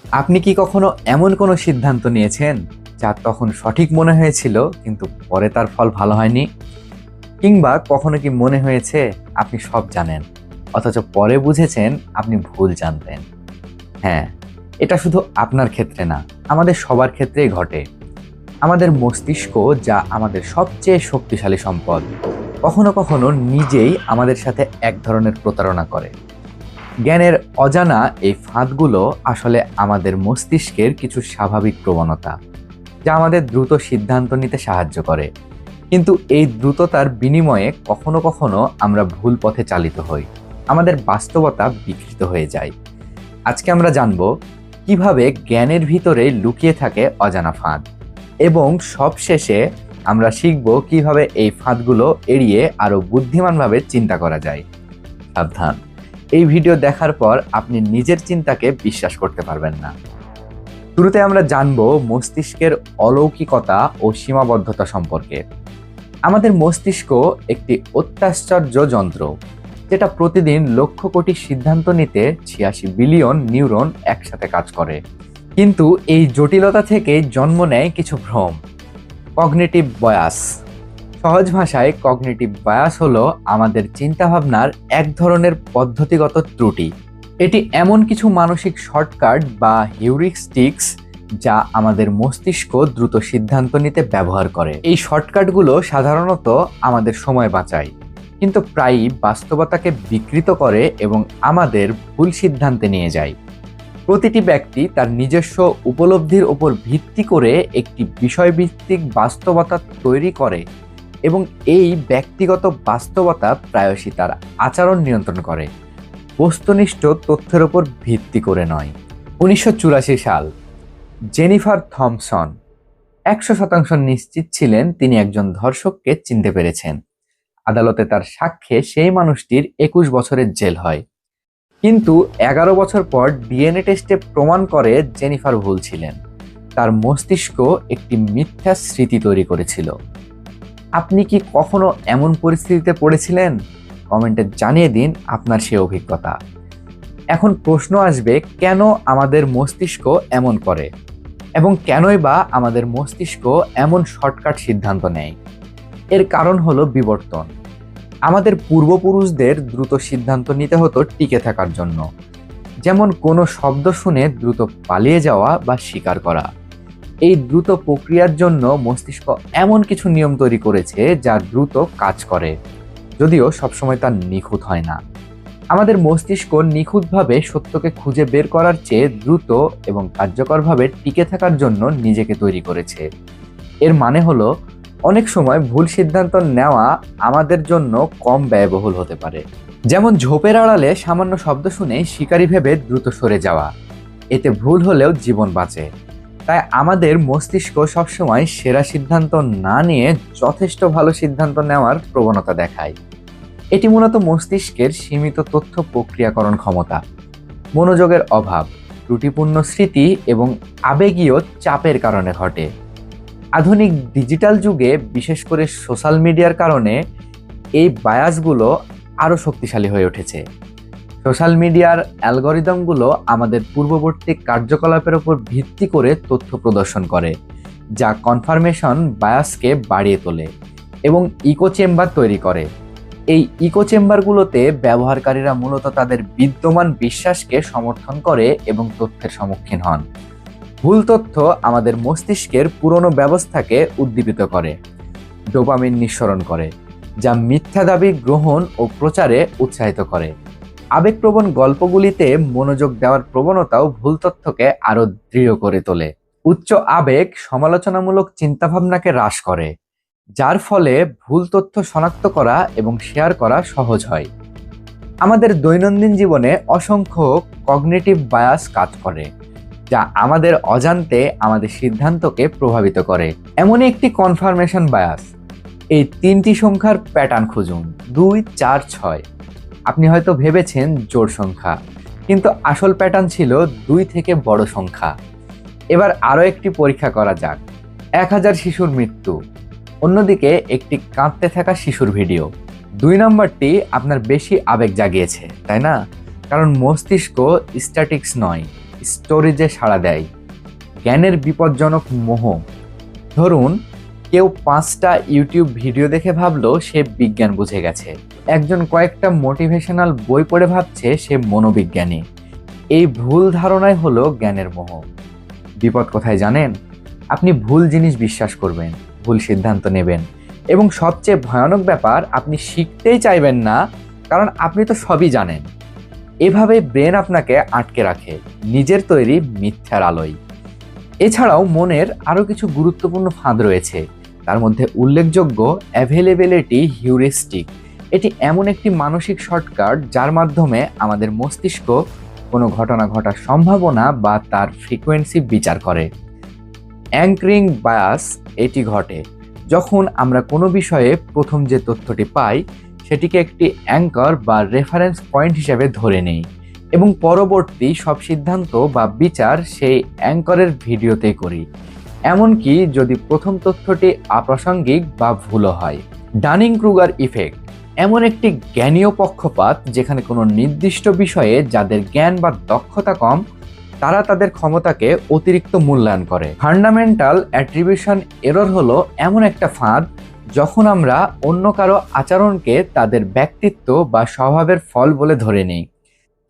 আপনি কি কখনো এমন কোনো সিদ্ধান্ত নিয়েছেন যা তখন সঠিক মনে হয়েছিল কিন্তু পরে তার ফল ভালো হয়নি? কিংবা কখনো কি মনে হয়েছে আপনি সব জানেন অথচ পরে বুঝেছেন আপনি ভুল জানতেন? হ্যাঁ, এটা শুধু আপনার ক্ষেত্রে না, আমাদের সবার ক্ষেত্রেই ঘটে। আমাদের মস্তিষ্ক, যা আমাদের সবচেয়ে শক্তিশালী সম্পদ, কখনো কখনো নিজেই আমাদের সাথে এক ধরনের প্রতারণা করে। জ্ঞানের অজানা এই ফাঁদগুলো আসলে আমাদের মস্তিষ্কের কিছু স্বাভাবিক প্রবণতা, যা আমাদের দ্রুত সিদ্ধান্ত নিতে সাহায্য করে। কিন্তু এই দ্রুততার বিনিময়ে কখনো কখনো আমরা ভুল পথে চালিত হই, আমাদের বাস্তবতা বিকৃত হয়ে যায়। আজকে আমরা জানব কিভাবে জ্ঞানের ভিতরে লুকিয়ে থাকে অজানা ফাঁদ, এবং সবশেষে আমরা শিখব কিভাবে এই ফাঁদগুলো এড়িয়ে আরো বুদ্ধিমানভাবে চিন্তা করা যায়। সাবধান, এই ভিডিও দেখার পর আপনি নিজের চিন্তাকে বিশ্বাস করতে পারবেন না। শুরুতে আমরা জানব মস্তিষ্কের অলৌকিকতা ও সীমাবদ্ধতা সম্পর্কে। আমাদের মস্তিষ্ক একটি অত্যাশ্চর্য যন্ত্র, যেটা প্রতিদিন লক্ষ কোটি সিদ্ধান্ত নিতে ৮৬ বিলিয়ন নিউরন একসাথে কাজ করে। কিন্তু এই জটিলতা থেকে জন্ম নেয় কিছু ভ্রম, কগনিটিভ বায়াস। সহজ ভাষায় কগনিটিভ বায়াস হলো আমাদের চিন্তাভাবনার এক ধরনের পদ্ধতিগত ত্রুটি। এটি এমন কিছু মানসিক শর্টকাট বা হিউরিস্টিক্স যা আমাদের মস্তিষ্ক দ্রুত সিদ্ধান্ত নিতে ব্যবহার করে। এই শর্টকাটগুলো সাধারণত আমাদের সময় বাঁচায়, কিন্তু প্রায়ই বাস্তবতাকে বিকৃত করে এবং আমাদের ভুল সিদ্ধান্তে নিয়ে যায়। প্রতিটি ব্যক্তি তার নিজস্ব উপলব্ধির উপর ভিত্তি করে একটি বিষয়ভিত্তিক বাস্তবতা তৈরি করে, এবং এই ব্যক্তিগত বাস্তবতা প্রায়শই তার আচরণ নিয়ন্ত্রণ করে, বস্তুনিষ্ঠ তথ্যের উপর ভিত্তি করে নয়। ১৯৮৪ সাল, জেনিফার থমসন ১০০% নিশ্চিত ছিলেন তিনি একজন ধর্ষককে চিনতে পেরেছেন। আদালতে তার সাক্ষ্যে সেই মানুষটির ২১ বছরের জেল হয়। কিন্তু ১১ বছর পর ডিএনএ টেস্টে প্রমাণ করে জেনিফার ভুল ছিলেন। তার মস্তিষ্ক একটি মিথ্যা স্মৃতি তৈরি করেছিল। আপনি কি কখনো এমন পরিস্থিতিতে পড়েছিলেন? কমেন্টে জানিয়ে দিন আপনার সেই অভিজ্ঞতা। এখন প্রশ্ন আসবে, কেন আমাদের মস্তিষ্ক এমন করে, এবং কেনই বা আমাদের মস্তিষ্ক এমন শর্টকাট সিদ্ধান্ত নেয়? এর কারণ হলো বিবর্তন। আমাদের পূর্বপুরুষদের দ্রুত সিদ্ধান্ত নিতে হতো টিকে থাকার জন্য, যেমন কোনো শব্দ শুনে দ্রুত পালিয়ে যাওয়া বা শিকার করা। এই দ্রুত প্রক্রিয়ার জন্য মস্তিষ্ক এমন কিছু নিয়ম তৈরি করেছে যা দ্রুত কাজ করে, যদিও সবসময় তা নিখুঁত হয় না। আমাদের মস্তিষ্ক নিখুঁতভাবে সত্যকে খুঁজে বের করার চেয়ে দ্রুত এবং কার্যকরভাবে টিকে থাকার জন্য নিজেকে তৈরি করেছে। এর মানে হলো, অনেক সময় ভুল সিদ্ধান্ত নেওয়া আমাদের জন্য কম ব্যয়বহুল হতে পারে। যেমন ঝোপের আড়ালে সামান্য শব্দ শুনে শিকারি ভেবে দ্রুত সরে যাওয়া, এতে ভুল হলেও জীবন বাঁচে। তাই আমাদের মস্তিষ্ক সবসময় সেরা সিদ্ধান্ত না নিয়ে যথেষ্ট ভালো সিদ্ধান্ত নেওয়ার প্রবণতা দেখায়। এটি মূলত মস্তিষ্কের সীমিত তথ্য প্রক্রিয়াকরণ ক্ষমতা, মনোযোগের অভাব, ত্রুটিপূর্ণ স্মৃতি এবং আবেগীয় চাপের কারণে ঘটে। আধুনিক ডিজিটাল যুগে, বিশেষ করে সোশ্যাল মিডিয়ার কারণে, এই বায়াসগুলো আরও শক্তিশালী হয়ে উঠেছে। সোশ্যাল মিডিয়ার অ্যালগরিদমগুলো আমাদের পূর্ববর্তী কার্যকলাপের উপর ভিত্তি করে তথ্য প্রদর্শন করে, যা কনফার্মেশন বায়াসকে বাড়িয়ে তোলে এবং ইকো চেম্বার তৈরি করে। এই ইকো চেম্বারগুলোতে ব্যবহারকারীরা মূলত তাদের বিদ্যমান বিশ্বাসকে সমর্থন করে এবং তথ্যের সম্মুখীন হন। ভুল তথ্য আমাদের মস্তিষ্কের পুরনো ব্যবস্থাকে উদ্দীপিত করে, ডোপামিন নিঃসরণ করে, যা মিথ্যা দাবি গ্রহণ ও প্রচারে উৎসাহিত করে। আবেগপ্রবণ গল্পগুলিতে মনোযোগ দেওয়ার প্রবণতাও ভুল তথ্যকে আরো দৃঢ় করে তোলে। উচ্চ আবেগ সমালোচনামূলক চিন্তাভাবনাকে হ্রাস করে, যার ফলে ভুল তথ্য শনাক্ত করা এবং শেয়ার করা সহজ হয়। আমাদের দৈনন্দিন জীবনে অসংখ্য কগনিটিভ বায়াস কাজ করে, যা আমাদের অজান্তে আমাদের সিদ্ধান্তকে প্রভাবিত করে। এমনই একটি কনফার্মেশন বায়াস। এই ৩টি সংখ্যার প্যাটার্ন খুঁজুন: ২, ৪, ৬। আপনি হয়তো ভেবেছেন জোড় সংখ্যা, কিন্তু আসল প্যাটার্ন ছিল ২ থেকে বড় সংখ্যা। এবার আরও একটি পরীক্ষা করা যাক। ১,০০০ শিশুর মৃত্যু, অন্যদিকে একটি কাঁদতে থাকা শিশুর ভিডিও। ২ নম্বরটি আপনার বেশি আবেগ জাগিয়েছে, তাই না? কারণ মস্তিষ্ক স্ট্যাটিক্স নয়, স্টোরেজে সাড়া দেয়। জ্ঞানের বিপজ্জনক মোহ। ধরুন, কেউ 5টা ইউটিউব ভিডিও দেখে ভাবলো সে বিজ্ঞান বুঝে গেছে। একজন কয়েকটা মোটিভেশনাল বই পড়ে ভাবছে সে মনোবিজ্ঞানী। এই ভুল ধারণাই হলো জ্ঞানের মোহ। বিপদ কোথায় জানেন? আপনি ভুল জিনিস বিশ্বাস করবেন, ভুল সিদ্ধান্ত নেবেন, এবং সবচেয়ে ভয়ানক ব্যাপার, আপনি শিখতেই চাইবেন না, কারণ আপনি তো সবই জানেন। এভাবে ব্রেন আপনাকে আটকে রাখে নিজের তৈরি মিথ্যার আলোয়। এছাড়াও মনের আরও কিছু গুরুত্বপূর্ণ ফাঁদ রয়েছে। তার মধ্যে উল্লেখযোগ্য অ্যাভেলেবিলিটি হিউরিস্টিক। এটি এমন একটি মানসিক শর্টকাট যার মাধ্যমে আমাদের মস্তিষ্ক কোনো ঘটনা ঘটার সম্ভাবনা বা তার ফ্রিকোয়েন্সি বিচার করে। অ্যাঙ্করিং বায়াস এটি ঘটে যখন আমরা কোনো বিষয়ে প্রথম যে তথ্যটি পাই সেটিকে একটি অ্যাঙ্কর বা রেফারেন্স পয়েন্ট হিসেবে ধরে নেই এবং পরবর্তী সব সিদ্ধান্ত বা বিচার সেই অ্যাঙ্করের ভিডিওতেই করি, এমনকি যদি প্রথম তথ্যটি অপ্রাসঙ্গিক বা ভুলও হয়। ডানিং ক্রুগার ইফেক্ট এমন একটি জ্ঞানীয় পক্ষপাত যেখানে কোনো নির্দিষ্ট বিষয়ে যাদের জ্ঞান বা দক্ষতা কম তারা তাদের ক্ষমতাকে অতিরিক্ত মূল্যায়ন করে। ফান্ডামেন্টাল অ্যাট্রিবিউশন এরর হলো এমন একটা ফাঁদ যখন আমরা অন্য কারো আচরণকে তাদের ব্যক্তিত্ব বা স্বভাবের ফল বলে ধরে নিই,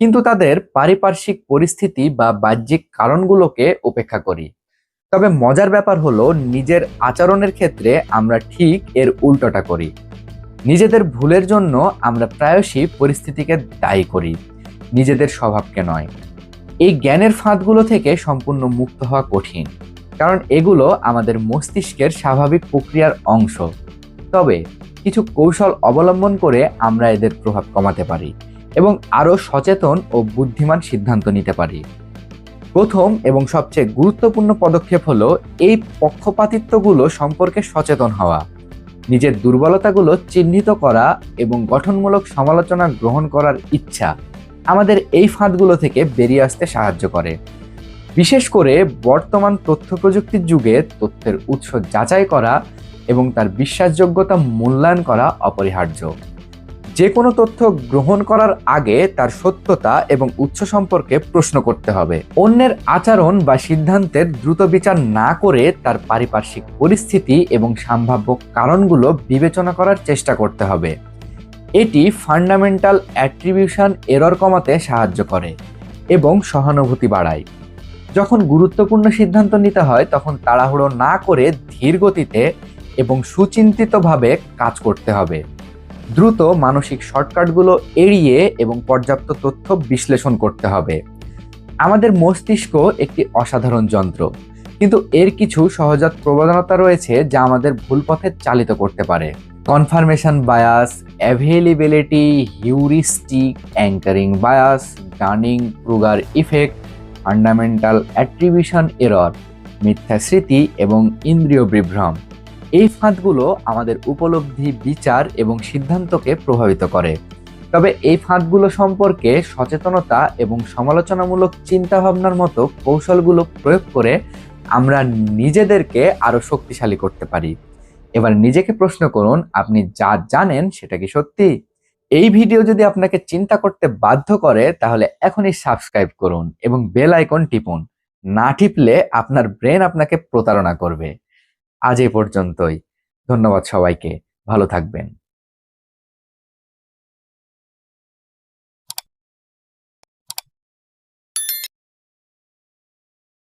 কিন্তু তাদের পারিপার্শ্বিক পরিস্থিতি বা বাহ্যিক কারণগুলোকে উপেক্ষা করি। তবে মজার ব্যাপার হলো নিজের আচরণের ক্ষেত্রে আমরা ঠিক এর উল্টোটা করি। নিজেদের ভুলের জন্য আমরা প্রায়শই পরিস্থিতিকে দায়ী করি, নিজেদের স্বভাবকে নয়। এই জ্ঞানের ফাঁদগুলো থেকে সম্পূর্ণ মুক্ত হওয়া কঠিন, কারণ এগুলো আমাদের মস্তিষ্কের স্বাভাবিক প্রক্রিয়ার অংশ। তবে কিছু কৌশল অবলম্বন করে আমরা এদের প্রভাব কমাতে পারি এবং আরও সচেতন ও বুদ্ধিমান সিদ্ধান্ত নিতে পারি। প্রথম এবং সবচেয়ে গুরুত্বপূর্ণ পদক্ষেপ হলো এই পক্ষপাতিত্বগুলো সম্পর্কে সচেতন হওয়া, নিজের দুর্বলতাগুলো চিহ্নিত করা এবং গঠনমূলক সমালোচনা গ্রহণ করার ইচ্ছা আমাদের এই ফাঁদগুলো থেকে বেরিয়ে আসতে সাহায্য করে। বিশেষ করে বর্তমান তথ্য প্রযুক্তির যুগে তথ্যের উৎস যাচাই করা এবং তার বিশ্বাসযোগ্যতা মূল্যায়ন করা অপরিহার্য। যে কোনো তথ্য গ্রহণ করার আগে তার সত্যতা এবং উৎস সম্পর্কে প্রশ্ন করতে হবে। অন্যের আচরণ বা সিদ্ধান্তের দ্রুত বিচার না করে তার পারিপার্শ্বিক পরিস্থিতি এবং সম্ভাব্য কারণগুলো বিবেচনা করার চেষ্টা করতে হবে। এটি ফান্ডামেন্টাল অ্যাট্রিবিউশন এরর কমাতে সাহায্য করে এবং সহানুভূতি বাড়ায়। যখন গুরুত্বপূর্ণ সিদ্ধান্ত নিতে হয় তখন তাড়াহুড়ো না করে ধীর গতিতে এবং সুচিন্তিতভাবে কাজ করতে হবে। দ্রুত মানসিক শর্টকাটগুলো এড়িয়ে এবং পর্যাপ্ত তথ্য বিশ্লেষণ করতে হবে। আমাদের মস্তিষ্ক একটি অসাধারণ যন্ত্র, কিন্তু এর কিছু সহজাত প্রবণতা রয়েছে যা আমাদের ভুল পথে চালিত করতে পারে। Confirmation bias, availability heuristic, anchoring bias, Dunning Kruger effect, fundamental attribution error, মিথ্যা স্মৃতি এবং ইন্দ্রিয় বিভ্রম। এই ফাঁদগুলো আমাদের উপলব্ধি, বিচার এবং সিদ্ধান্তকে প্রভাবিত করে। তবে এই ফাঁদগুলো সম্পর্কে সচেতনতা এবং সমালোচনামূলক চিন্তাভাবনার মতো কৌশলগুলো প্রয়োগ করে আমরা নিজেদেরকে আরো শক্তিশালী করতে পারি। এবার নিজেকে প্রশ্ন করুন, আপনি যা জানেন সেটা কি সত্যি? এই ভিডিও যদি আপনাকে চিন্তা করতে বাধ্য করে তাহলে এখনই সাবস্ক্রাইব করুন এবং বেল আইকন টিপুন। না টিপলে আপনার ব্রেন আপনাকে প্রতারণা করবে। আজ এই পর্যন্তই। ধন্যবাদ সবাইকে। ভালো থাকবেন।